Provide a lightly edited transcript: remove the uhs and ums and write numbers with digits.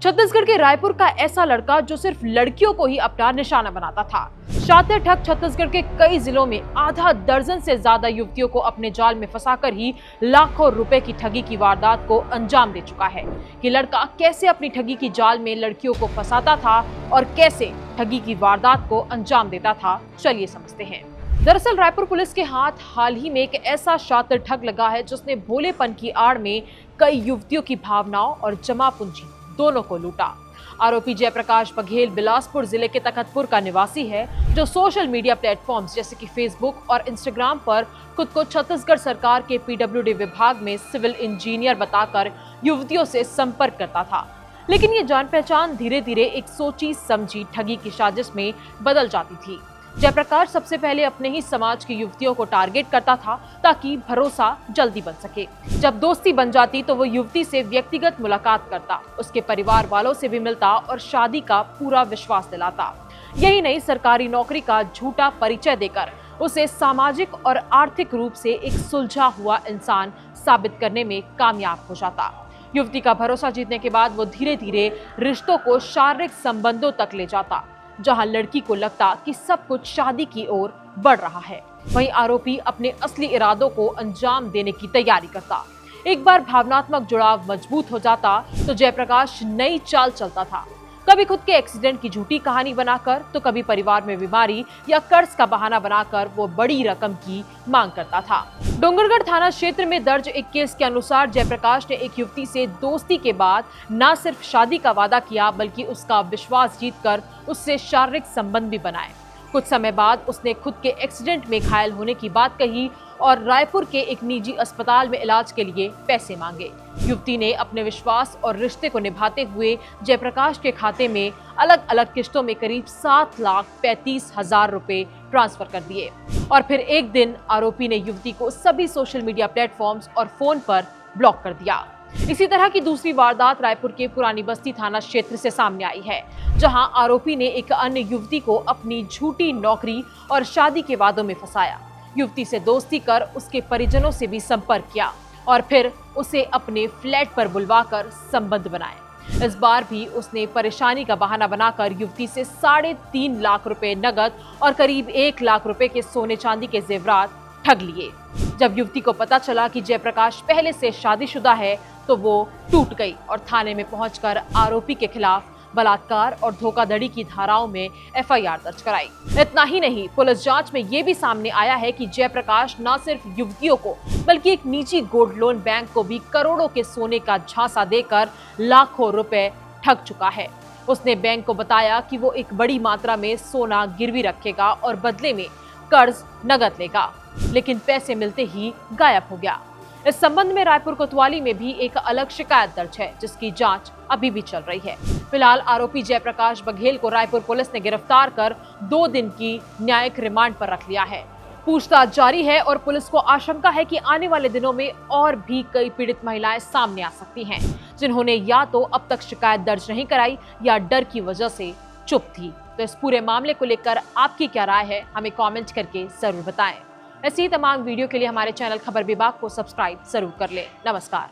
छत्तीसगढ़ के रायपुर का ऐसा लड़का जो सिर्फ लड़कियों को ही अपना निशाना बनाता था। शातिर ठग छत्तीसगढ़ के कई जिलों में आधा दर्जन से ज्यादा युवतियों को अपने जाल में फंसाकर ही लाखों रुपए की ठगी की वारदात को अंजाम दे चुका है। कि लड़का कैसे अपनी ठगी की जाल में लड़कियों को फंसाता था और कैसे ठगी की वारदात को अंजाम देता था, चलिए समझते हैं। दरअसल रायपुर पुलिस के हाथ हाल ही में एक ऐसा शातिर ठग लगा है जिसने भोलेपन की आड़ में कई युवतियों की भावनाओं और जमा पूंजी दोनों को लूटा। आरोपी जयप्रकाश बघेल बिलासपुर जिले के तखतपुर का निवासी है, जो सोशल मीडिया प्लेटफॉर्म्स जैसे कि फेसबुक और इंस्टाग्राम पर खुद को छत्तीसगढ़ सरकार के पीडब्ल्यूडी विभाग में सिविल इंजीनियर बताकर युवतियों से संपर्क करता था। लेकिन ये जान पहचान धीरे धीरे एक सोची समझी ठगी की साजिश में बदल जाती थी। जयप्रकाश सबसे पहले अपने ही समाज की युवतियों को टारगेट करता था ताकि भरोसा जल्दी बन सके। जब दोस्ती बन जाती तो वो युवती से व्यक्तिगत मुलाकात करता, उसके परिवार वालों से भी मिलता और शादी का पूरा विश्वास दिलाता। यही नहीं, सरकारी नौकरी का झूठा परिचय देकर उसे सामाजिक और आर्थिक रूप से एक सुलझा हुआ इंसान साबित करने में कामयाब हो जाता। युवती का भरोसा जीतने के बाद वो धीरे धीरे रिश्तों को शारीरिक संबंधों तक ले जाता, जहां लड़की को लगता कि सब कुछ शादी की ओर बढ़ रहा है। वहीं आरोपी अपने असली इरादों को अंजाम देने की तैयारी करता। एक बार भावनात्मक जुड़ाव मजबूत हो जाता तो जयप्रकाश नई चाल चलता था। कभी खुद के एक्सीडेंट की झूठी कहानी बनाकर, तो कभी परिवार में बीमारी या कर्ज का बहाना बनाकर वो बड़ी रकम की मांग करता था। डोंगरगढ़ थाना क्षेत्र में दर्ज एक केस के अनुसार जयप्रकाश ने एक युवती से दोस्ती के बाद न सिर्फ शादी का वादा किया, बल्कि उसका विश्वास जीतकर उससे शारीरिक संबंध भी बनाए। कुछ समय बाद उसने खुद के एक्सीडेंट में घायल होने की बात कही और रायपुर के एक निजी अस्पताल में इलाज के लिए पैसे मांगे। युवती ने अपने विश्वास और रिश्ते को निभाते हुए जयप्रकाश के खाते में अलग अलग किस्तों में करीब 7,35,000 रुपए ट्रांसफर कर दिए। और फिर एक दिन आरोपी ने युवती को सभी सोशल मीडिया प्लेटफॉर्म्स और फोन पर ब्लॉक कर दिया। इसी तरह की दूसरी वारदात रायपुर के पुरानी बस्ती थाना क्षेत्र से सामने आई है, जहां आरोपी ने एक अन्य युवती को अपनी झूठी नौकरी और शादी के वादों में फंसाया। युवती से दोस्ती कर उसके परिजनों से भी संपर्क किया और फिर उसे अपने फ्लैट पर बुलवाकर संबंध बनाए। इस बार भी उसने परेशानी का बहाना बनाकर युवती से 3.5 लाख रुपए नगद और करीब 1 लाख रुपए के सोने चांदी के जेवरात ठग लिए। जब युवती को पता चला कि जयप्रकाश पहले से शादीशुदा है तो वो टूट गई और थाने में पहुंचकर आरोपी के खिलाफ बलात्कार और धोखाधड़ी की धाराओं में एफआईआर दर्ज कराई। इतना ही नहीं, पुलिस जांच में ये भी सामने आया है कि जयप्रकाश न सिर्फ युवतियों को बल्कि एक निजी गोल्ड लोन बैंक को भी करोड़ों के सोने का झांसा देकर लाखों रुपए ठग चुका है। उसने बैंक को बताया कि वो एक बड़ी मात्रा में सोना गिरवी रखेगा और बदले में कर्ज नगद लेगा, लेकिन पैसे मिलते ही गायब हो गया। इस संबंध में रायपुर कोतवाली में भी एक अलग शिकायत दर्ज है, जिसकी जांच अभी भी चल रही है। फिलहाल आरोपी जयप्रकाश बघेल को रायपुर पुलिस ने गिरफ्तार कर 2 दिन की न्यायिक रिमांड पर रख लिया है। पूछताछ जारी है और पुलिस को आशंका है कि आने वाले दिनों में और भी कई पीड़ित महिलाएं सामने आ सकती हैं, जिन्होंने या तो अब तक शिकायत दर्ज नहीं कराई या डर की वजह से चुप थी। तो इस पूरे मामले को लेकर आपकी क्या राय है, हमें कमेंट करके जरूर बताएं। ऐसी ही तमाम वीडियो के लिए हमारे चैनल खबर विभाग को सब्सक्राइब जरूर कर लें। नमस्कार।